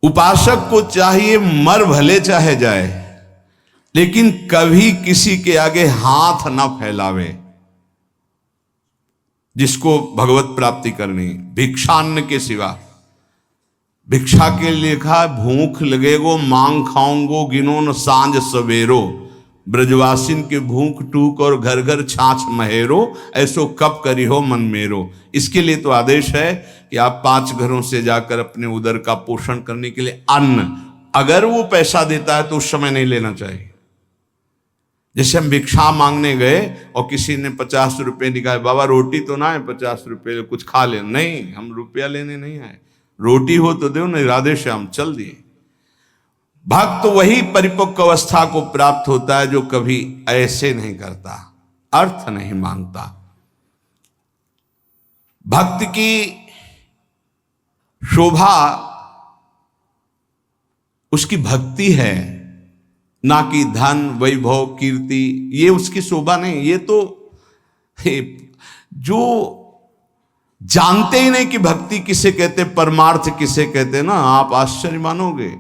उपासक को चाहिए मर भले चाहे जाए, लेकिन कभी किसी के आगे हाथ ना फैलावे। जिसको भगवत प्राप्ति करनी, भिक्षान्न के सिवा। भिक्षा के लिए लिखा, भूख लगेगो मांग खाऊंगो गिनो न सांझ सवेरो। ब्रजवासिन के भूख टूक और घर घर छाछ महेरो, ऐसो कब करी हो मन मेरो। इसके लिए तो आदेश है कि आप 5 घरों से जाकर अपने उदर का पोषण करने के लिए अन्न, अगर वो पैसा देता है तो उस समय नहीं लेना चाहिए। जैसे हम भिक्षा मांगने गए और किसी ने 50 रुपये निकाले, बाबा रोटी तो ना है, 50 रुपये कुछ खा ले। नहीं, हम रुपया लेने नहीं आए, रोटी हो तो दो, नहीं राधे श्याम चल दिए। भक्त वही परिपक्व अवस्था को प्राप्त होता है जो कभी ऐसे नहीं करता, अर्थ नहीं मांगता। भक्त की शोभा उसकी भक्ति है, ना कि धन वैभव कीर्ति। ये उसकी शोभा नहीं। ये तो जो जानते ही नहीं कि भक्ति किसे कहते, परमार्थ किसे कहते ना, आप आश्चर्य मानोगे।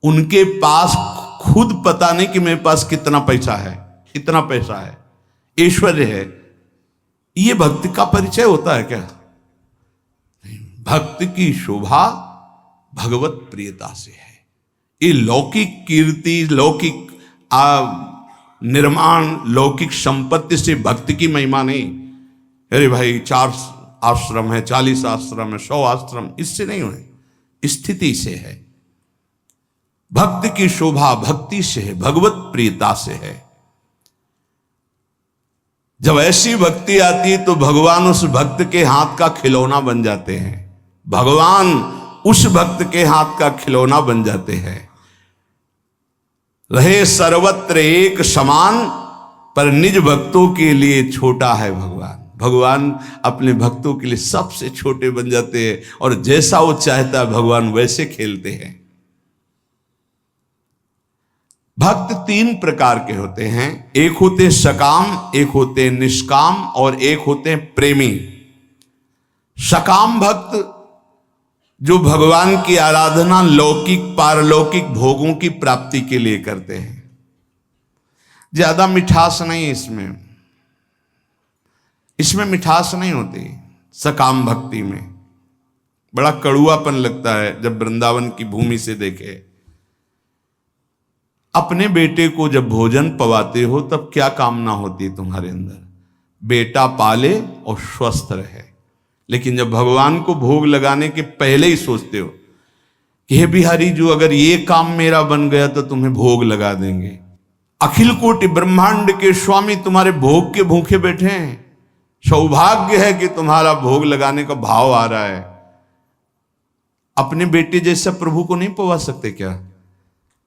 उनके पास खुद पता नहीं कि मेरे पास कितना पैसा है, इतना पैसा है, ऐश्वर्य है। ये भक्ति का परिचय होता है क्या? भक्त की शोभा भगवत प्रियता से है। ये लौकिक कीर्ति, लौकिक निर्माण, लौकिक संपत्ति से भक्ति की महिमा नहीं। अरे भाई 4 आश्रम है, 40 आश्रम है, 100 आश्रम, इससे नहीं हुए, स्थिति से है। भक्त की शोभा भक्ति से है, भगवत प्रियता से है। जब ऐसी भक्ति आती है तो भगवान उस भक्त के हाथ का खिलौना बन जाते हैं। भगवान उस भक्त के हाथ का खिलौना बन जाते हैं। रहे सर्वत्र एक समान, पर निज भक्तों के लिए छोटा है भगवान। भगवान अपने भक्तों के लिए सबसे छोटे बन जाते हैं, और जैसा वो चाहता है भगवान वैसे खेलते हैं। भक्त 3 प्रकार के होते हैं। एक होते सकाम, एक होते निष्काम, और एक होते प्रेमी। सकाम भक्त जो भगवान की आराधना लौकिक पारलौकिक भोगों की प्राप्ति के लिए करते हैं। ज्यादा मिठास नहीं इसमें, इसमें मिठास नहीं होती। सकाम भक्ति में बड़ा कड़ुआपन लगता है जब वृंदावन की भूमि से देखे। अपने बेटे को जब भोजन पवाते हो तब क्या कामना होती है तुम्हारे अंदर? बेटा पाले और स्वस्थ रहे। लेकिन जब भगवान को भोग लगाने के पहले ही सोचते हो कि हे बिहारी जो, अगर ये काम मेरा बन गया तो तुम्हें भोग लगा देंगे। अखिल कोटि ब्रह्मांड के स्वामी तुम्हारे भोग के भूखे बैठे हैं। सौभाग्य है कि तुम्हारा भोग लगाने का भाव आ रहा है। अपने बेटे जैसा प्रभु को नहीं पवा सकते क्या?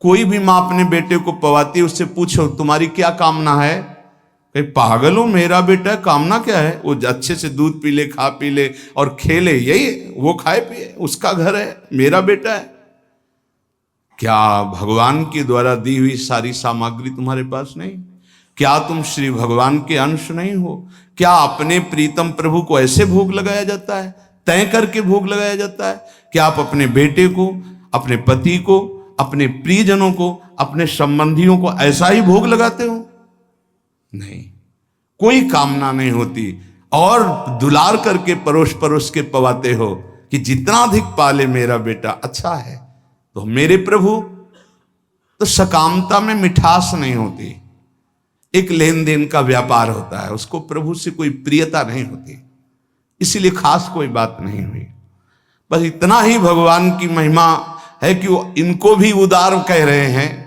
कोई भी मां अपने बेटे को पवाती है, उससे पूछो तुम्हारी क्या कामना है? कहीं पागल हो, मेरा बेटा कामना क्या है? वो अच्छे से दूध पी ले, खा पी ले और खेले, यही वो खाए पिए, उसका घर है, मेरा बेटा है। क्या भगवान के द्वारा दी हुई सारी सामग्री तुम्हारे पास नहीं? क्या तुम श्री भगवान के अंश नहीं हो? क्या अपने प्रीतम प्रभु को ऐसे भोग लगाया जाता है, तय करके भोग लगाया जाता है? क्या आप अपने बेटे को, अपने पति को, अपने प्रियजनों को, अपने संबंधियों को ऐसा ही भोग लगाते हो? नहीं, कोई कामना नहीं होती। और दुलार करके परोस परोस के पवाते हो कि जितना अधिक पाले मेरा बेटा अच्छा है। तो मेरे प्रभु, तो सकामता में मिठास नहीं होती, एक लेन देन का व्यापार होता है, उसको प्रभु से कोई प्रियता नहीं होती। इसीलिए खास कोई बात नहीं हुई। बस इतना ही भगवान की महिमा है कि वो इनको भी उदार कह रहे हैं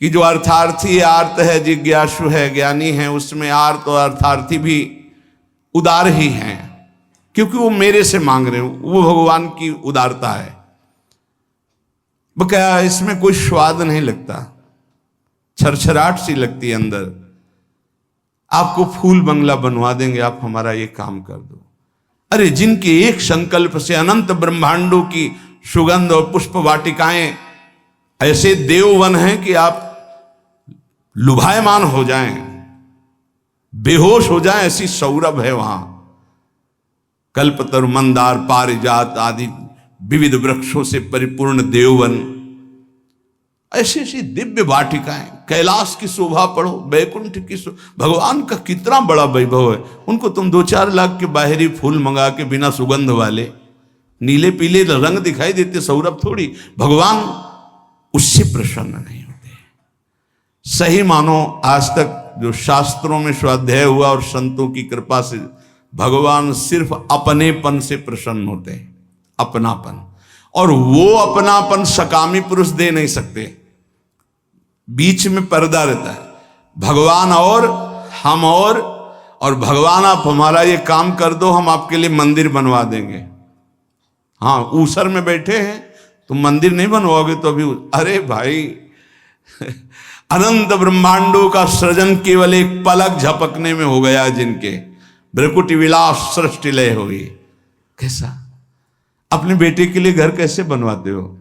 कि जो अर्थार्थी आर्त है, जिज्ञासु है, ज्ञानी है, उसमें आर्त और अर्थार्थी भी उदार ही हैं, क्योंकि वो मेरे से मांग रहे हो। वो भगवान की उदारता है। क्या इसमें कोई स्वाद नहीं लगता, छरछराहट सी लगती है अंदर। आपको फूल बंगला बनवा देंगे, आप हमारा ये काम कर दो। अरे जिनके एक संकल्प से अनंत ब्रह्मांडों की सुगंध और पुष्प वाटिकाएं, ऐसे देववन हैं कि आप लुभायमान हो जाएं, बेहोश हो जाएं, ऐसी सौरभ है वहां। कल्पतरु, मंदार, पारिजात आदि विविध वृक्षों से परिपूर्ण देववन, ऐसी ऐसी दिव्य वाटिकाएं, कैलाश की शोभा पढ़ो, बैकुंठ की भगवान का कितना बड़ा वैभव है। उनको तुम 2-4 लाख के बाहरी फूल मंगा के बिना सुगंध वाले नीले पीले रंग दिखाई देते, सौरभ थोड़ी, भगवान उससे प्रसन्न नहीं होते। सही मानो आज तक जो शास्त्रों में स्वाध्याय हुआ और संतों की कृपा से भगवान सिर्फ अपनेपन से प्रसन्न होते हैं, अपनापन। और वो अपनापन सकामी पुरुष दे नहीं सकते, बीच में पर्दा रहता है, भगवान और हम और भगवान आप हमारा ये काम कर दो, हम आपके लिए मंदिर बनवा देंगे। हाँ, ऊसर में बैठे हैं, तुम मंदिर नहीं बनवाओगे तो अभी, अरे भाई अनंत ब्रह्मांडों का सृजन केवल एक पलक झपकने में हो गया जिनके, भ्रकुटी विलास सृष्टि लय हुई। कैसा अपने बेटे के लिए घर कैसे बनवाते हो?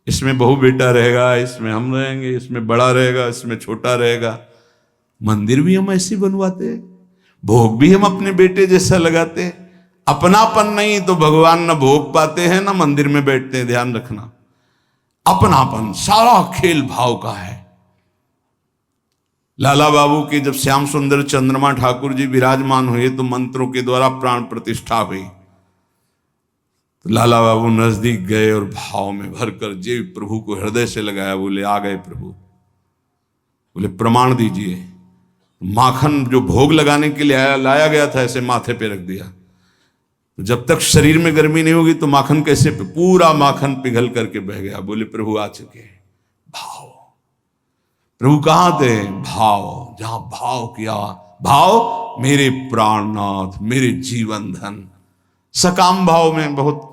इसमें बहू बेटा रहेगा, इसमें हम रहेंगे, इसमें बड़ा रहेगा, इसमें छोटा रहेगा। मंदिर भी हम ऐसे बनवाते, भोग भी हम अपने बेटे जैसा लगाते। अपनापन नहीं तो भगवान न भोग पाते हैं न मंदिर में बैठते हैं, ध्यान रखना। अपनापन सारा खेल भाव का है। लाला बाबू के जब श्याम सुंदर चंद्रमा ठाकुर जी विराजमान हुए तो मंत्रों के द्वारा प्राण प्रतिष्ठा हुई। तो लाला बाबू नजदीक गए और भाव में भरकर जे प्रभु को हृदय से लगाया, बोले आ गए प्रभु। बोले प्रमाण दीजिए। माखन जो भोग लगाने के लिए लाया गया था ऐसे माथे पे रख दिया। तो जब तक शरीर में गर्मी नहीं होगी तो माखन कैसे, पूरा माखन पिघल करके बह गया। बोले प्रभु आ चुके। भाव, प्रभु कहाँ थे? भाव, जहां भाव किया, भाव मेरे प्राणनाथ, मेरे जीवन धन। सकाम भाव में बहुत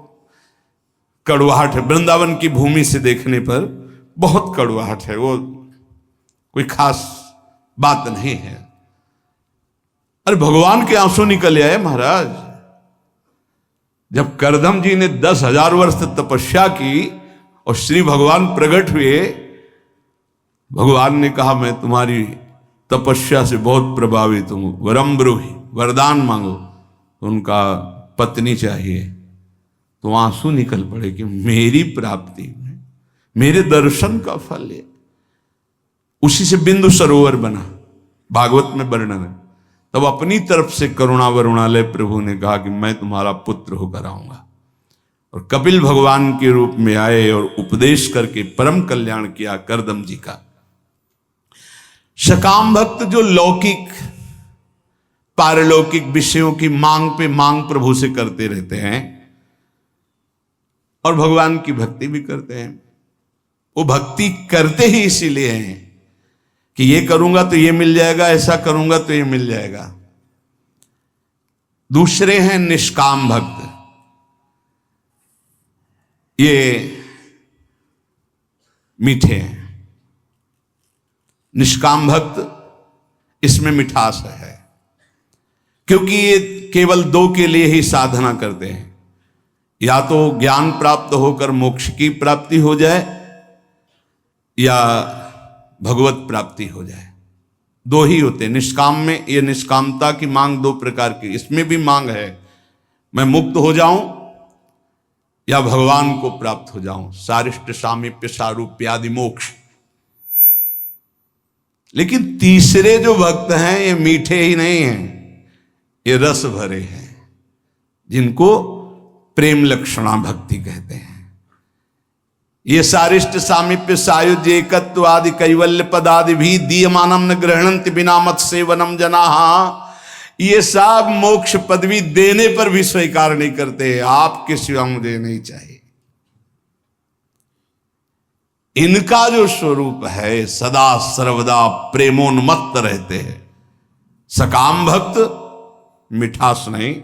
कड़वाहट है, वृंदावन की भूमि से देखने पर बहुत कड़वाहट है, वो कोई खास बात नहीं है। अरे भगवान के आंसू निकल आए महाराज। जब करदम जी ने 10,000 वर्ष तपस्या की और श्री भगवान प्रकट हुए, भगवान ने कहा मैं तुम्हारी तपस्या से बहुत प्रभावित हूं, वरम ब्रूहि, वरदान मांगो। तो उनका पत्नी चाहिए, तो आंसू निकल पड़े कि मेरी प्राप्ति में मेरे दर्शन का फल है। उसी से बिंदु सरोवर बना, भागवत में वर्णन है। तब अपनी तरफ से करुणा वरुणालय प्रभु ने कहा कि मैं तुम्हारा पुत्र होकर आऊंगा, और कपिल भगवान के रूप में आए और उपदेश करके परम कल्याण किया करदम जी का। सकाम भक्त जो लौकिक पारलौकिक विषयों की मांग पे मांग प्रभु से करते रहते हैं और भगवान की भक्ति भी करते हैं, वो भक्ति करते ही इसीलिए हैं कि ये करूंगा तो ये मिल जाएगा, ऐसा करूंगा तो ये मिल जाएगा। दूसरे हैं निष्काम भक्त। ये मीठे हैं। निष्काम भक्त, इसमें मिठास है, क्योंकि ये केवल दो के लिए ही साधना करते हैं, या तो ज्ञान प्राप्त होकर मोक्ष की प्राप्ति हो जाए या भगवत प्राप्ति हो जाए। दो ही होते हैं निष्काम में। ये निष्कामता की मांग दो प्रकार की, इसमें भी मांग है मैं मुक्त हो जाऊं या भगवान को प्राप्त हो जाऊं, सारिष्ट सामीप्य सारूप्यादि मोक्ष। लेकिन तीसरे जो भक्त हैं ये मीठे ही नहीं हैं, ये रस भरे हैं, जिनको प्रेम लक्षणा भक्ति कहते हैं। ये सारिष्ट सामीप्य सायुज्य एकत्व आदि कैवल्य पदादि भी दीयमानम न गृहणन्ति बिना मत सेवनम जनाः, ये सब मोक्ष पदवी देने पर भी स्वीकार नहीं करते। आपके सिवा मुझे नहीं चाहिए। इनका जो स्वरूप है सदा सर्वदा प्रेमोन्मत्त रहते हैं। सकाम भक्त मिठास नहीं,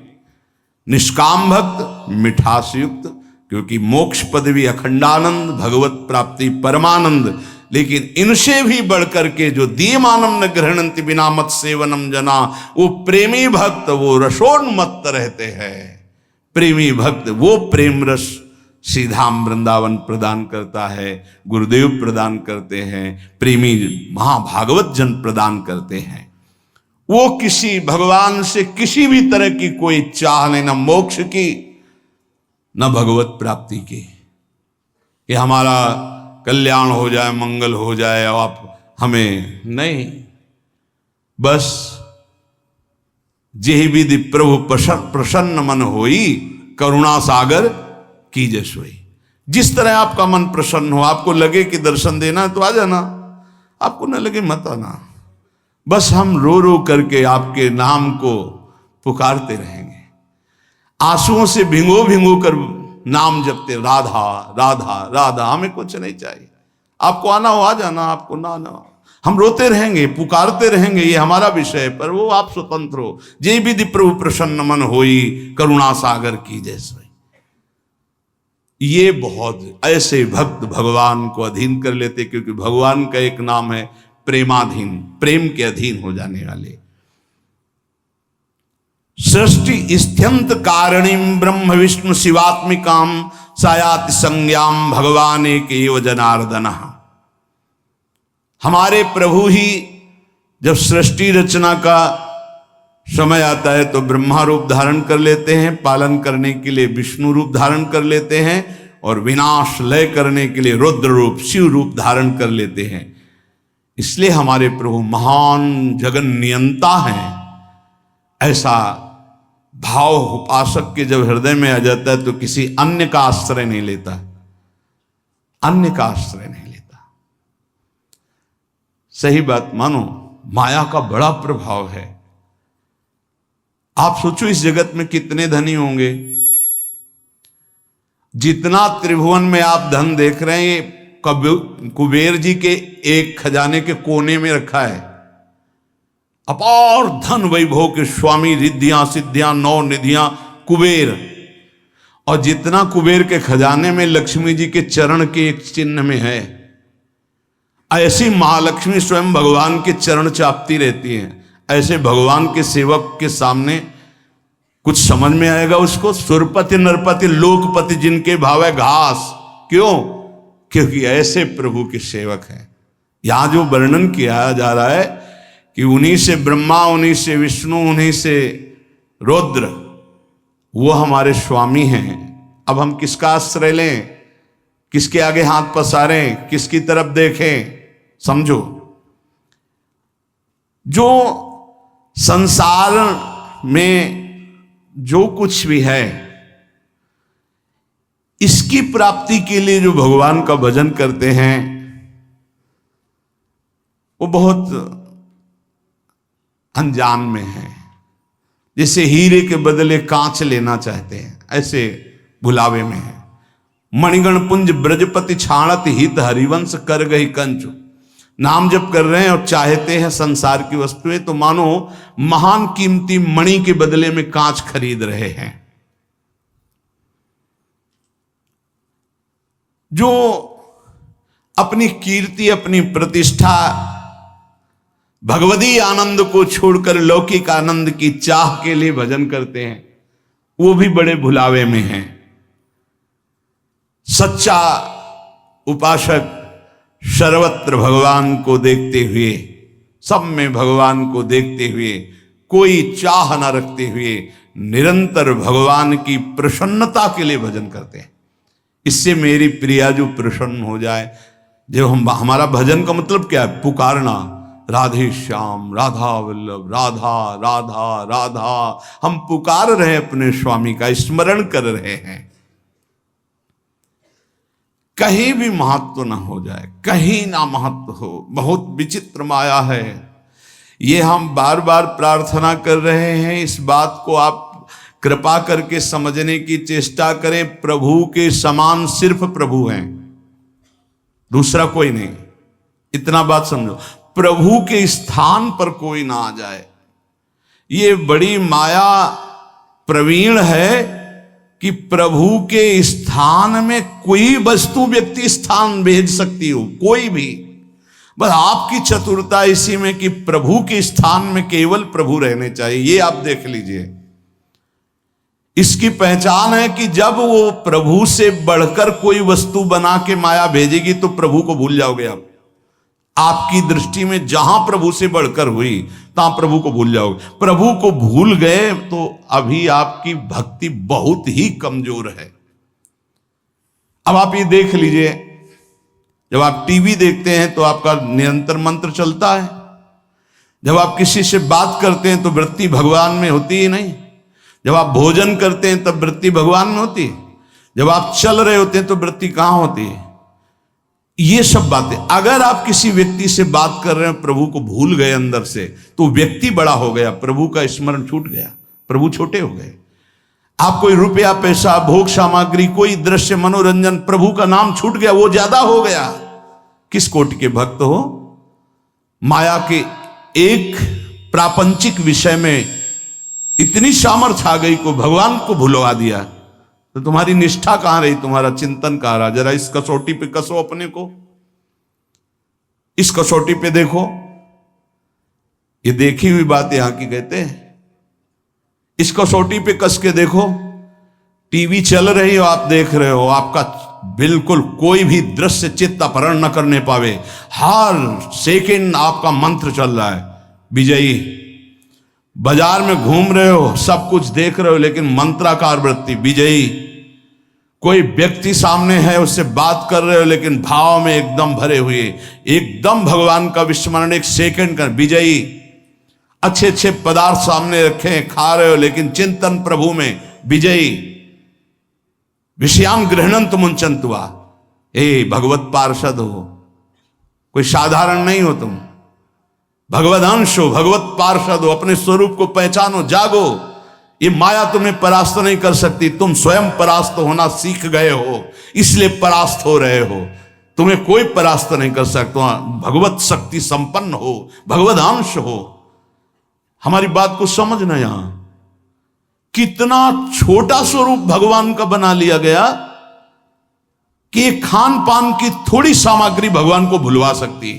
निष्काम भक्त मिठास युक्त, क्योंकि मोक्ष पदवी अखंडानंद, भगवत प्राप्ति परमानंद। लेकिन इनसे भी बढ़कर के जो दीयमानम न गृहणन्ति बिना मत सेवनम जना, वो प्रेमी भक्त, वो रसोन्मत्त रहते हैं। प्रेमी भक्त वो प्रेम रस सीधाम वृंदावन प्रदान करता है, गुरुदेव प्रदान करते हैं, प्रेमी महाभागवत जन प्रदान करते हैं। वो किसी भगवान से किसी भी तरह की कोई चाह नहीं, ना मोक्ष की न भगवत प्राप्ति की, कि हमारा कल्याण हो जाए, मंगल हो जाए और आप हमें नहीं। बस जेहि विधि प्रभु प्रसन्न मन होई, करुणा सागर कीजे सोई। जिस तरह आपका मन प्रसन्न हो, आपको लगे कि दर्शन देना है तो आ जाना, आपको न लगे मत आना। बस हम रो रो करके आपके नाम को पुकारते रहेंगे, आंसुओं से भिंगो भिंगो कर नाम जपते, राधा राधा राधा। हमें कुछ नहीं चाहिए, आपको आना हो आ जाना, आपको ना आना हो। हम रोते रहेंगे, पुकारते रहेंगे, ये हमारा विषय है, पर वो आप स्वतंत्र हो। जे विधि प्रभु प्रसन्न मन होई, करुणा सागर कीजे सोई। ये बहुत ऐसे भक्त भगवान को अधीन कर लेते, क्योंकि भगवान का एक नाम है प्रेमाधीन, प्रेम के अधीन हो जाने वाले। सृष्टि स्त्यंत कारणीम ब्रह्म विष्णु शिवात्मिकाम सायाति संज्ञाम भगवान एक एव जनार्दन। हमारे प्रभु ही जब सृष्टि रचना का समय आता है तो ब्रह्मा रूप धारण कर लेते हैं, पालन करने के लिए विष्णु रूप धारण कर लेते हैं, और विनाश लय करने के लिए रुद्र रूप शिव रूप धारण कर लेते हैं। इसलिए हमारे प्रभु महान जगन नियंता हैं। ऐसा भाव उपासक के जब हृदय में आ जाता है तो किसी अन्य का आश्रय नहीं लेता, अन्य का आश्रय नहीं लेता। सही बात मानो, माया का बड़ा प्रभाव है। आप सोचो इस जगत में कितने धनी होंगे, जितना त्रिभुवन में आप धन देख रहे हैं कुबेर जी के एक खजाने के कोने में रखा है। अपार धन वैभव के स्वामी, रिद्धियां सिद्धियां नौ निधियां कुबेर। और जितना कुबेर के खजाने में लक्ष्मी जी के चरण के एक चिन्ह में है, ऐसी महालक्ष्मी स्वयं भगवान के चरण चापती रहती हैं। ऐसे भगवान के सेवक के सामने कुछ समझ में आएगा उसको? सुरपति नरपति लोकपति जिनके भाव है घास। क्यों? क्योंकि ऐसे प्रभु के सेवक हैं। यहां जो वर्णन किया जा रहा है कि उन्हीं से ब्रह्मा, उन्हीं से विष्णु, उन्हीं से रुद्र, वो हमारे स्वामी हैं। अब हम किसका आश्रय लें, किसके आगे हाथ पसारें, किसकी तरफ देखें? समझो, जो संसार में जो कुछ भी है, इसकी प्राप्ति के लिए जो भगवान का भजन करते हैं, वो बहुत अनजान में है। जैसे हीरे के बदले कांच लेना चाहते हैं, ऐसे भुलावे में है। मणिगण पुंज ब्रजपति छाणत हित हरिवंश कर गई कंचु। नाम जप कर रहे हैं और चाहते हैं संसार की वस्तुएं, तो मानो महान कीमती मणि के बदले में कांच खरीद रहे हैं। जो अपनी कीर्ति, अपनी प्रतिष्ठा, भगवदी आनंद को छोड़कर लौकिक आनंद की चाह के लिए भजन करते हैं, वो भी बड़े भुलावे में हैं। सच्चा उपासक सर्वत्र भगवान को देखते हुए, सब में भगवान को देखते हुए, कोई चाह न रखते हुए, निरंतर भगवान की प्रसन्नता के लिए भजन करते हैं। इससे मेरी प्रिया जो प्रसन्न हो जाए। जब हमारा भजन का मतलब क्या है? पुकारना, राधे श्याम, राधा वल्लभ, राधा राधा राधा। हम पुकार रहे हैं, अपने स्वामी का स्मरण कर रहे हैं। कहीं भी महत्व ना हो जाए, कहीं ना महत्व हो। बहुत विचित्र माया है ये। हम बार बार प्रार्थना कर रहे हैं, इस बात को आप कृपा करके समझने की चेष्टा करें। प्रभु के समान सिर्फ प्रभु हैं, दूसरा कोई नहीं। इतना बात समझो, प्रभु के स्थान पर कोई ना आ जाए। ये बड़ी माया प्रवीण है कि प्रभु के स्थान में कोई वस्तु व्यक्ति स्थान भेज सकती हो, कोई भी। बस आपकी चतुरता इसी में कि प्रभु के स्थान में केवल प्रभु रहने चाहिए। ये आप देख लीजिए, इसकी पहचान है कि जब वो प्रभु से बढ़कर कोई वस्तु बना के माया भेजेगी तो प्रभु को भूल जाओगे आप। आपकी दृष्टि में जहां प्रभु से बढ़कर हुई तहां प्रभु को भूल जाओगे। प्रभु को भूल गए तो अभी आपकी भक्ति बहुत ही कमजोर है। अब आप ये देख लीजिए, जब आप टीवी देखते हैं तो आपका निरंतर मंत्र चलता है, जब आप किसी से बात करते हैं तो वृत्ति भगवान में होती ही नहीं, जब आप भोजन करते हैं तब वृत्ति भगवान में होती है, जब आप चल रहे होते हैं तो वृत्ति कहां होती है। ये सब बातें, अगर आप किसी व्यक्ति से बात कर रहे हैं, प्रभु को भूल गए अंदर से, तो व्यक्ति बड़ा हो गया, प्रभु का स्मरण छूट गया, प्रभु छोटे हो गए। आप कोई रुपया पैसा भोग सामग्री कोई दृश्य मनोरंजन, प्रभु का नाम छूट गया, वो ज्यादा हो गया। किस कोटि के भक्त हो, माया के एक प्रापंचिक विषय में इतनी सामर्थ्य आ गई को भगवान को भुलवा दिया, तो तुम्हारी निष्ठा कहां रही, तुम्हारा चिंतन कहां रहा। जरा इस कसौटी पे कसो अपने को, इस कसौटी पे देखो, ये देखी हुई बात यहां की कहते हैं। इस कसौटी पे कस के देखो, टीवी चल रही हो, आप देख रहे हो, आपका बिल्कुल कोई भी दृश्य चित्त अपहरण न करने पावे, हर सेकंड आपका मंत्र चल रहा है विजयी। बाजार में घूम रहे हो, सब कुछ देख रहे हो, लेकिन मंत्राकार वृत्ति विजयी। कोई व्यक्ति सामने है, उससे बात कर रहे हो, लेकिन भाव में एकदम भरे हुए, एकदम भगवान का विस्मरण, एक सेकंड का विजयी। अच्छे अच्छे पदार्थ सामने रखे, खा रहे हो, लेकिन चिंतन प्रभु में विजयी। विषयान गृहणंत मुंचंतुआ, ए भगवत पार्षद हो, कोई साधारण नहीं हो तुम, भगवत अंश हो, भगवत पार्षद हो, अपने स्वरूप को पहचानो, जागो। ये माया तुम्हें परास्त नहीं कर सकती, तुम स्वयं परास्त होना सीख गए हो, इसलिए परास्त हो रहे हो। तुम्हें कोई परास्त नहीं कर सकता, भगवत शक्ति संपन्न हो, भगवत अंश हो। हमारी बात को समझना, यहां कितना छोटा स्वरूप भगवान का बना लिया गया कि खान पान की थोड़ी सामग्री भगवान को भुलवा सकती।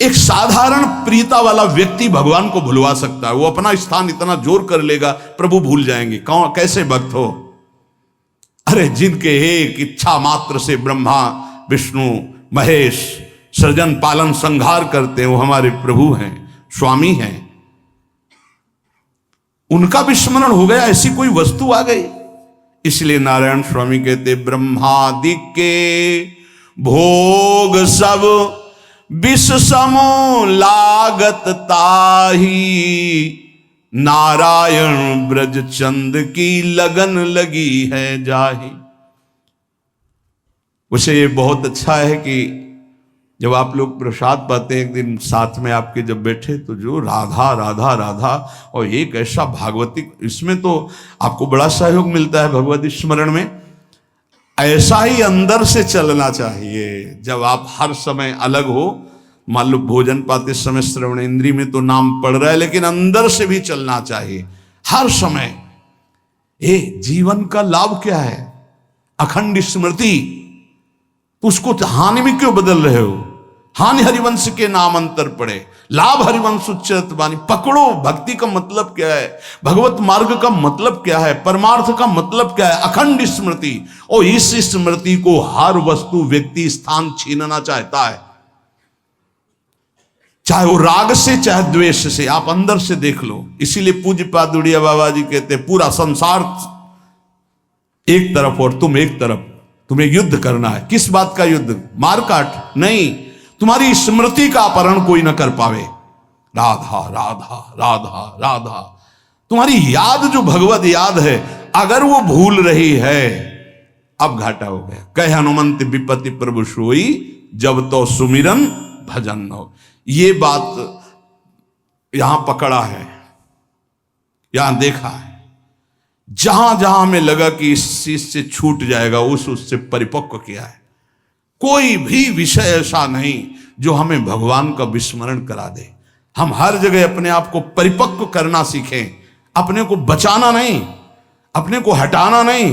एक साधारण प्रियता वाला व्यक्ति भगवान को भुलवा सकता है, वो अपना स्थान इतना जोर कर लेगा, प्रभु भूल जाएंगे। कौन, कैसे भक्त हो? अरे जिनके एक इच्छा मात्र से ब्रह्मा विष्णु महेश सृजन पालन संहार करते हैं, वो हमारे प्रभु हैं, स्वामी हैं। उनका विस्मरण हो गया, ऐसी कोई वस्तु आ गई। इसलिए नारायण स्वामी कहते, ब्रह्मादि के भोग सब विष समो लागत ताही, नारायण ब्रज चंद की लगन लगी है जाही। उसे ये बहुत अच्छा है कि जब आप लोग प्रसाद पाते हैं, एक दिन साथ में आपके जब बैठे, तो जो राधा राधा राधा, और एक ऐसा भागवती, इसमें तो आपको बड़ा सहयोग मिलता है भगवत स्मरण में। ऐसा ही अंदर से चलना चाहिए। जब आप हर समय अलग हो, मान लो भोजन पाते समय श्रवण इंद्री में तो नाम पड़ रहा है, लेकिन अंदर से भी चलना चाहिए हर समय। जीवन का लाभ क्या है? अखंड स्मृति। उसको हानि में क्यों बदल रहे हो? हानि हरिवंश के नाम अंतर पड़े, लाभ हरिवंश उच्चरत वाणी। पकड़ो, भक्ति का मतलब क्या है, भगवत मार्ग का मतलब क्या है, परमार्थ का मतलब क्या है? अखंड स्मृति। और इस स्मृति को हर वस्तु व्यक्ति स्थान छीनना चाहता है, चाहे वो राग से चाहे द्वेष से। आप अंदर से देख लो। इसीलिए पूज्य पादुड़िया बाबा जी कहते, पूरा संसार एक तरफ और तुम एक तरफ, तुम्हें युद्ध करना है। किस बात का युद्ध? मारकाट नहीं, तुम्हारी स्मृति का अपहरण कोई न कर पावे। राधा राधा राधा राधा, तुम्हारी याद जो भगवत याद है, अगर वो भूल रही है, अब घाटा हो गया। कह हनुमंत विपत्ति प्रभु सोई, जब तो सुमिरन भजन हो। ये बात यहां पकड़ा है, यहां देखा है। जहां जहां में लगा कि इस चीज से छूट जाएगा, उससे परिपक्व किया है। कोई भी विषय ऐसा नहीं जो हमें भगवान का विस्मरण करा दे। हम हर जगह अपने आप को परिपक्व करना सीखें, अपने को बचाना नहीं, अपने को हटाना नहीं,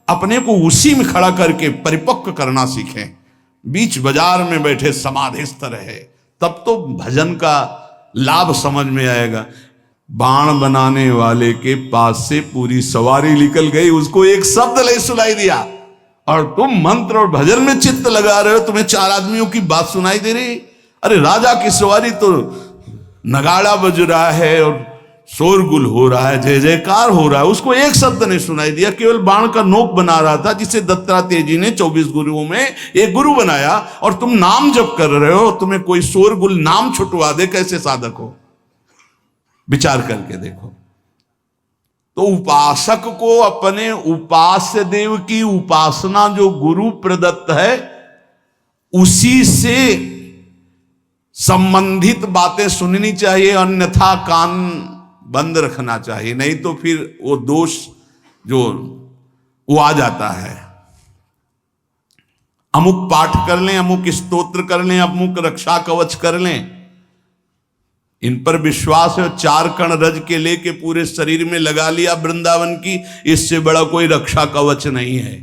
अपने को उसी में खड़ा करके परिपक्व करना सीखें। बीच बाजार में बैठे समाधिस्थ रहे, तब तो भजन का लाभ समझ में आएगा। बाण बनाने वाले के पास से पूरी सवारी निकल गई, उसको एक शब्द नहीं सुनाई दिया, और तुम मंत्र और भजन में चित्त लगा रहे हो, तुम्हें चार आदमियों की बात सुनाई दे रही। अरे राजा की सवारी तो नगाड़ा बज रहा है और शोरगुल हो रहा है, जय जयकार हो रहा है, उसको एक शब्द नहीं सुनाई दिया, केवल बाण का नोक बना रहा था, जिसे दत्तात्रेय जी ने 24 गुरुओं में एक गुरु बनाया। और तुम नाम जप कर रहे हो, तुम्हें कोई शोरगुल नाम छुटवा दे, कैसे साधक हो? विचार करके देखो। तो उपासक को अपने उपास्य देव की उपासना जो गुरु प्रदत्त है, उसी से संबंधित बातें सुननी चाहिए, अन्यथा कान बंद रखना चाहिए, नहीं तो फिर वो दोष जो वो आ जाता है। अमुक पाठ कर लें, अमुक स्तोत्र कर लें, अमुक रक्षा कवच कर लें, इन पर विश्वास है, 4 कण रज के लेके पूरे शरीर में लगा लिया वृंदावन की, इससे बड़ा कोई रक्षा कवच नहीं है।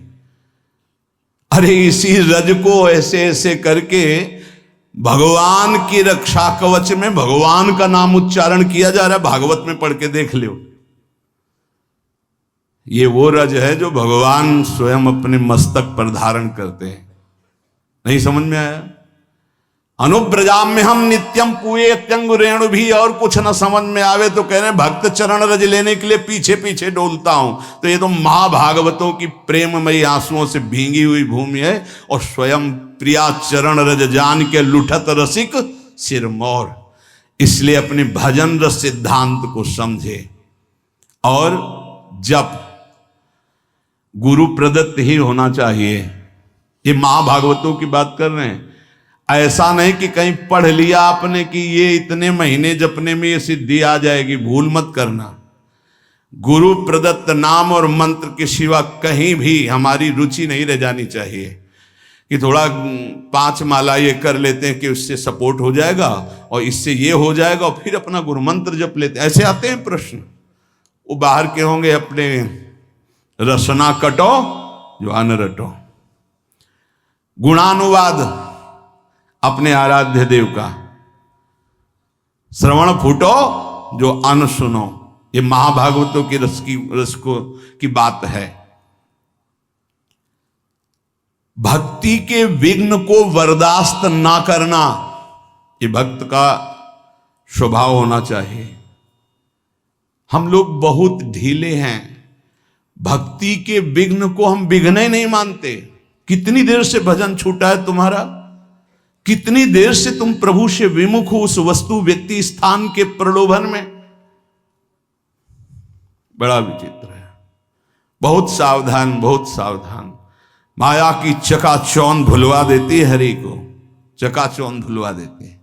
अरे इसी रज को ऐसे ऐसे करके भगवान की रक्षा कवच में भगवान का नाम उच्चारण किया जा रहा है। भागवत में पढ़ के देख लो, ये वो रज है जो भगवान स्वयं अपने मस्तक पर धारण करते हैं। नहीं समझ में आया? अनुब्रजाम में हम नित्यम कुए त्यंग रेणु भी, और कुछ न समझ में आवे तो कह रहे भक्त चरण रज लेने के लिए पीछे पीछे डोलता हूं। तो ये तो महाभागवतों की प्रेममयी आंसुओं से भींगी हुई भूमि है, और स्वयं प्रिया चरण रज जान के लुठत रसिक सिरमौर। इसलिए अपने भजन रस सिद्धांत को समझे, और जब गुरु प्रदत्त ही होना चाहिए। ये महाभागवतों की बात कर रहे हैं। ऐसा नहीं कि कहीं पढ़ लिया आपने कि ये इतने महीने जपने में ये सिद्धि आ जाएगी, भूल मत करना। गुरु प्रदत्त नाम और मंत्र के सिवा कहीं भी हमारी रुचि नहीं रह जानी चाहिए कि थोड़ा 5 माला ये कर लेते हैं कि उससे सपोर्ट हो जाएगा और इससे ये हो जाएगा, और फिर अपना गुरु मंत्र जप लेते हैं। ऐसे आते हैं प्रश्न। वो बाहर के होंगे, अपने रसना कटो जो अन रटो। गुणानुवाद अपने आराध्य देव का, श्रवण फूटो जो अन सुनो। ये महाभागवतों की रस की बात है। भक्ति के विघ्न को बर्दाश्त ना करना, ये भक्त का स्वभाव होना चाहिए। हम लोग बहुत ढीले हैं, भक्ति के विघ्न को हम विघ्न ही नहीं मानते। कितनी देर से भजन छूटा है तुम्हारा? कितनी देर से तुम प्रभु से विमुख हो उस वस्तु व्यक्ति स्थान के प्रलोभन में? बड़ा विचित्र है। बहुत सावधान, बहुत सावधान। माया की चकाचौंध भुलवा देती है, हरि को चकाचौंध भुलवा देती है।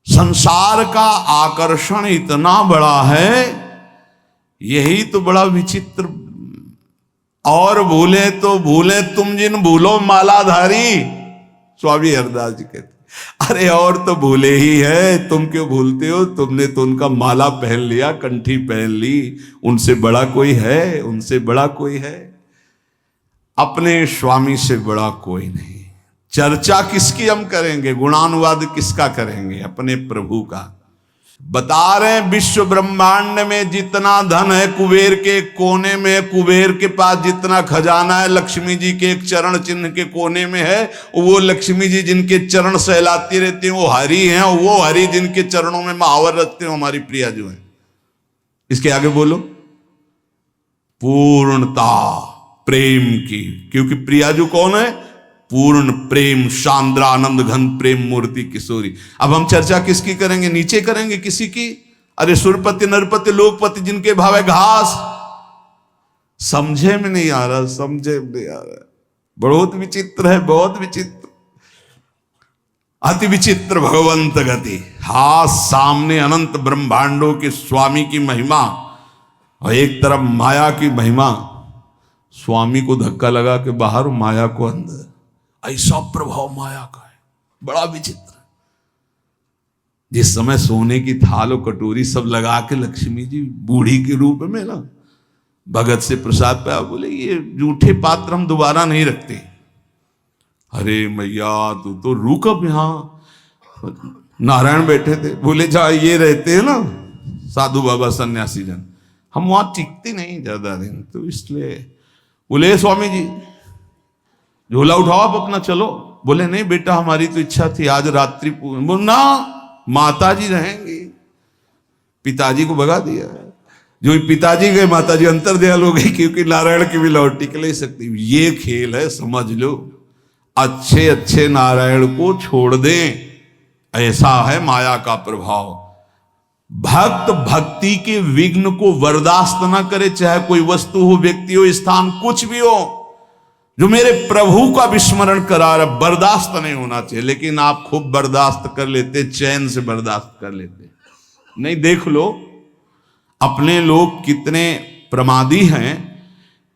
संसार का आकर्षण इतना बड़ा है, यही तो बड़ा विचित्र। और भूले तो भूले तुम जिन भूलो मालाधारी, स्वामी हरदास जी कहते। अरे और तो भूले ही है, तुम क्यों भूलते हो? तुमने तो उनका माला पहन लिया, कंठी पहन ली। उनसे बड़ा कोई है? उनसे बड़ा कोई है? अपने स्वामी से बड़ा कोई नहीं। चर्चा किसकी हम करेंगे? गुणानुवाद किसका करेंगे? अपने प्रभु का। बता रहे हैं विश्व ब्रह्मांड में जितना धन है कुबेर के कोने में, कुबेर के पास जितना खजाना है लक्ष्मी जी के एक चरण चिन्ह के कोने में है। वो लक्ष्मी जी जिनके चरण सहलाती रहती हैं वो हरि हैं, और वो हरि जिनके चरणों में महावर रखते हैं हमारी प्रिया जो है। इसके आगे बोलो, पूर्णता प्रेम की, क्योंकि प्रिया जो कौन है? पूर्ण प्रेम, शांद्रा आनंद घन प्रेम मूर्ति किशोरी। अब हम चर्चा किसकी करेंगे? नीचे करेंगे किसी की? अरे सुरपति नरपति लोकपति जिनके भाव है घास। समझे में नहीं आ रहा, समझे में नहीं आ रहा। बहुत विचित्र है, बहुत विचित्र, अति विचित्र भगवंत गति। हा, सामने अनंत ब्रह्मांडों के स्वामी की महिमा और एक तरफ माया की महिमा। स्वामी को धक्का लगा के बाहर, माया को अंदर। ऐसा प्रभाव माया का है, बड़ा विचित्र। जिस समय सोने की थाल और कटोरी सब लगा के लक्ष्मी जी बूढ़ी के रूप में ना भगत से प्रसाद पाया, बोले ये जूठे पात्र हम दोबारा नहीं रखते। अरे मैया तू तो रुक, अब यहां नारायण बैठे थे, बोले जहाँ ये रहते हैं ना साधु बाबा सन्यासी जन, हम वहां टिकते नहीं ज्यादा दिन, तो इसलिए बोले स्वामी जी झोला उठाओ आप अपना चलो। बोले नहीं बेटा, हमारी तो इच्छा थी आज रात्रि ना माता जी रहेंगी। पिताजी को भगा दिया। जो ही पिताजी गए माताजी अंतर्ध्यान हो गई, क्योंकि नारायण की भी लौट टिक नहीं सकती। ये खेल है, समझ लो। अच्छे अच्छे नारायण को छोड़ दें, ऐसा है माया का प्रभाव। भक्त भक्ति के विघ्न को बर्दाश्त ना करे, चाहे कोई वस्तु हो, व्यक्ति हो, स्थान, कुछ भी हो। जो मेरे प्रभु का विस्मरण करा रहा, बर्दाश्त नहीं होना चाहिए। लेकिन आप खूब बर्दाश्त कर लेते, चैन से बर्दाश्त कर लेते। नहीं, देख लो अपने लोग कितने प्रमादी हैं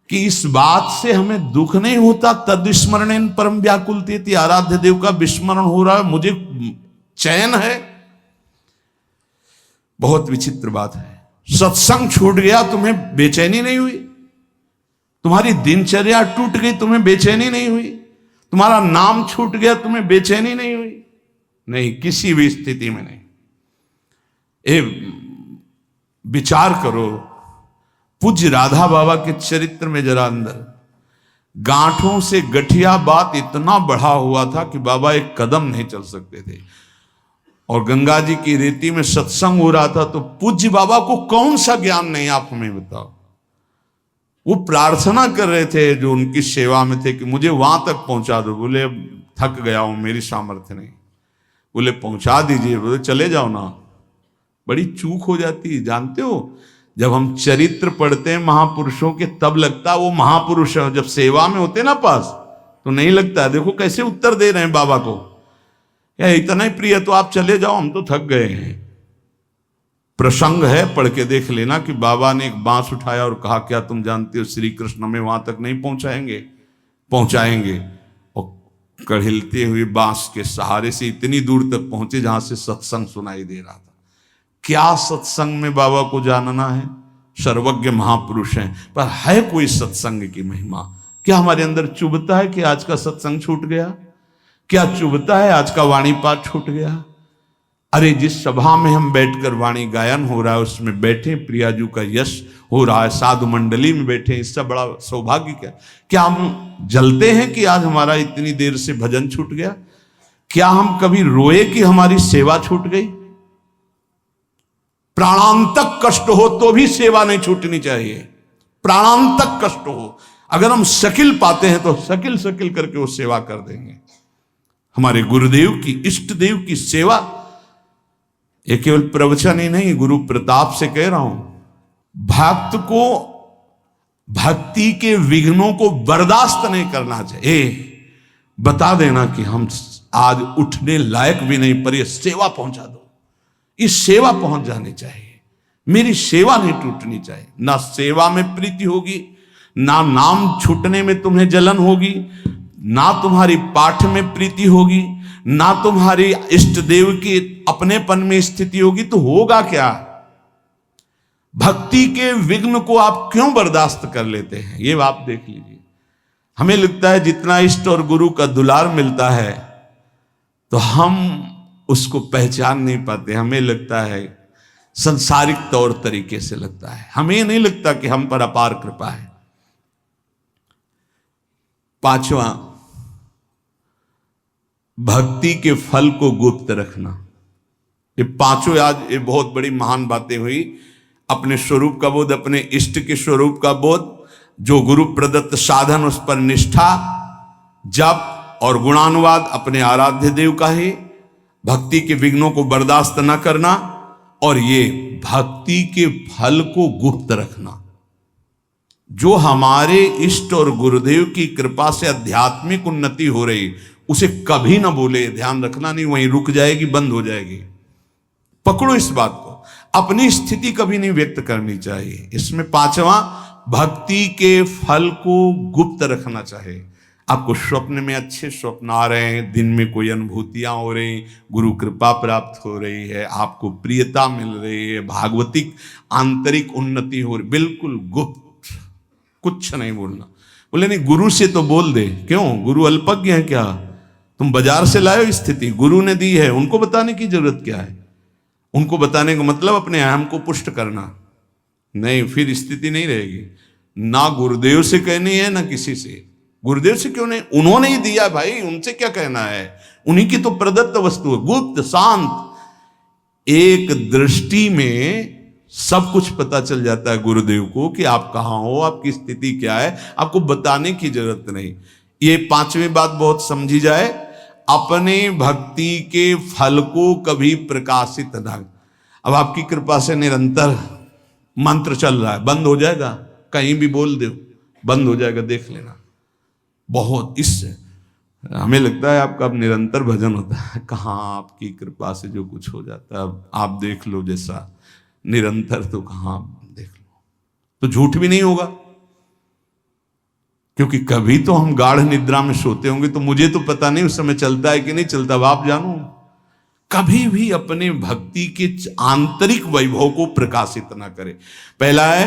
कि इस बात से हमें दुख नहीं होता। तद स्मरणेन परम व्याकुलते, आराध्य देव का विस्मरण हो रहा है, मुझे चैन है। बहुत विचित्र बात है। सत्संग छूट गया, तुम्हें बेचैनी नहीं हुई? तुम्हारी दिनचर्या टूट गई, तुम्हें बेचैनी नहीं हुई? तुम्हारा नाम छूट गया, तुम्हें बेचैनी नहीं हुई? नहीं, किसी भी स्थिति में नहीं। विचार करो, पूज्य राधा बाबा के चरित्र में जरा अंदर गांठों से गठिया बात इतना बढ़ा हुआ था कि बाबा एक कदम नहीं चल सकते थे। और गंगा जी की रेती में सत्संग हो रहा था, तो पूज्य बाबा को कौन सा ज्ञान नहीं, आप हमें बताओ। वो प्रार्थना कर रहे थे जो उनकी सेवा में थे कि मुझे वहां तक पहुंचा दो। बोले थक गया हूं, मेरी सामर्थ्य नहीं। बोले पहुंचा दीजिए। बोले चले जाओ ना। बड़ी चूक हो जाती है, जानते हो। जब हम चरित्र पढ़ते हैं महापुरुषों के, तब लगता वो महापुरुष है। जब सेवा में होते ना पास, तो नहीं लगता। देखो कैसे उत्तर दे रहे हैं बाबा को, या इतना ही प्रिय तो आप चले जाओ, हम तो थक गए हैं। प्रसंग है, पढ़ के देख लेना कि बाबा ने एक बांस उठाया और कहा, क्या तुम जानते हो श्री कृष्ण में वहां तक नहीं पहुंचाएंगे? पहुंचाएंगे। और कढ़िलते हुए बांस के सहारे से इतनी दूर तक पहुंचे जहां से सत्संग सुनाई दे रहा था। क्या सत्संग में बाबा को जानना है? सर्वज्ञ महापुरुष हैं, पर है कोई सत्संग की महिमा? क्या हमारे अंदर चुभता है कि आज का सत्संग छूट गया? क्या चुभता है आज का वाणी पाठ छूट गया? अरे जिस सभा में हम बैठकर वाणी गायन हो रहा है, उसमें बैठे प्रियाजू का यश हो रहा है, साधु मंडली में बैठे, इससे बड़ा सौभाग्य क्या? क्या हम जलते हैं कि आज हमारा इतनी देर से भजन छूट गया? क्या हम कभी रोए कि हमारी सेवा छूट गई? प्राणांतक कष्ट हो तो भी सेवा नहीं छूटनी चाहिए। प्राणांतक कष्ट हो, अगर हम शकिल पाते हैं तो शकिल शकिल करके वो सेवा कर देंगे। हमारे गुरुदेव की, इष्ट देव की सेवा, ये केवल प्रवचन ही नहीं, गुरु प्रताप से कह रहा हूं। भक्त को भक्ति के विघ्नों को बर्दाश्त नहीं करना चाहिए। बता देना कि हम आज उठने लायक भी नहीं, पर ये सेवा पहुंचा दो, इस सेवा पहुंच जानी चाहिए, मेरी सेवा नहीं टूटनी चाहिए। ना सेवा में प्रीति होगी, ना नाम छूटने में तुम्हें जलन होगी, ना तुम्हारी पाठ में प्रीति होगी, ना तुम्हारी इष्ट देव की अपनेपन में स्थिति होगी। तो होगा क्या? भक्ति के विघ्न को आप क्यों बर्दाश्त कर लेते हैं? ये आप देख लीजिए। हमें लगता है जितना इष्ट और गुरु का दुलार मिलता है तो हम उसको पहचान नहीं पाते। हमें लगता है संसारिक तौर तरीके से लगता है, हमें नहीं लगता कि हम पर अपार कृपा है। पांचवा, भक्ति के फल को गुप्त रखना। ये पांचों आज ये बहुत बड़ी महान बातें हुई। अपने स्वरूप का बोध, अपने इष्ट के स्वरूप का बोध, जो गुरु प्रदत्त साधन उस पर निष्ठा, जप और गुणानुवाद अपने आराध्य देव का है, भक्ति के विघ्नों को बर्दाश्त न करना, और ये भक्ति के फल को गुप्त रखना। जो हमारे इष्ट और गुरुदेव की कृपा से आध्यात्मिक उन्नति हो रही, उसे कभी ना बोले, ध्यान रखना नहीं, वहीं रुक जाएगी, बंद हो जाएगी। पकड़ो इस बात को, अपनी स्थिति कभी नहीं व्यक्त करनी चाहिए। इसमें पांचवा, भक्ति के फल को गुप्त रखना चाहिए। आपको स्वप्न में अच्छे स्वप्न आ रहे हैं, दिन में कोई अनुभूतियां हो रही, गुरु कृपा प्राप्त हो रही है, आपको प्रियता मिल रही है, भागवतिक आंतरिक उन्नति हो रही, बिल्कुल गुप्त, कुछ नहीं बोलना। बोले नहीं गुरु से तो बोल दे। क्यों? गुरु अल्पज्ञ है क्या? तुम बाजार से लाए हो स्थिति, गुरु ने दी है, उनको बताने की जरूरत क्या है? उनको बताने का मतलब अपने अहम को पुष्ट करना नहीं, फिर स्थिति नहीं रहेगी। ना गुरुदेव से कहनी है ना किसी से। गुरुदेव से क्यों नहीं? उन्होंने ही दिया भाई, उनसे क्या कहना है? उन्हीं की तो प्रदत्त वस्तु है, गुप्त शांत। एक दृष्टि में सब कुछ पता चल जाता है गुरुदेव को कि आप कहाँ हो, आपकी स्थिति क्या है, आपको बताने की जरूरत नहीं। ये पांचवी बात बहुत समझी जाए, अपने भक्ति के फल को कभी प्रकाशित ना। अब आपकी कृपा से निरंतर मंत्र चल रहा है, बंद हो जाएगा, कहीं भी बोल दो बंद हो जाएगा, देख लेना। बहुत इससे हमें लगता है आपका अब निरंतर भजन होता है, कहाँ आपकी कृपा से जो कुछ हो जाता है, अब आप देख लो जैसा निरंतर, तो कहाँ देख लो, तो झूठ भी नहीं होगा। क्योंकि कभी तो हम गाढ़ निद्रा में सोते होंगे, तो मुझे तो पता नहीं उस समय चलता है कि नहीं चलता, अब आप जानो। कभी भी अपने भक्ति के आंतरिक वैभव को प्रकाशित ना करे। पहला है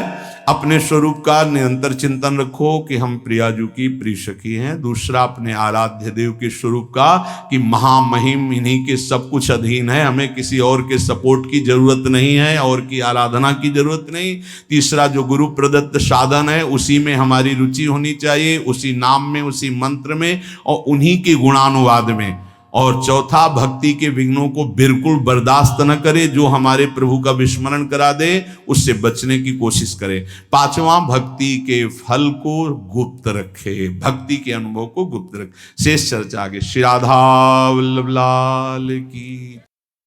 अपने स्वरूप का निरंतर चिंतन रखो कि हम प्रियाजू की प्रिय सखी हैं। दूसरा अपने आराध्य देव के स्वरूप का कि महामहिम इन्हीं के सब कुछ अधीन है, हमें किसी और के सपोर्ट की जरूरत नहीं है, और की आराधना की जरूरत नहीं। तीसरा जो गुरु प्रदत्त साधन है उसी में हमारी रुचि होनी चाहिए, उसी नाम में, उसी मंत्र में और उन्हीं के गुणानुवाद में। और चौथा भक्ति के विघ्नों को बिल्कुल बर्दाश्त न करे, जो हमारे प्रभु का विस्मरण करा दे उससे बचने की कोशिश करे। पांचवा भक्ति के फल को गुप्त रखे, भक्ति के अनुभव को गुप्त रखे। शेष चर्चा आगे। श्री राधा वल्लभ लाल की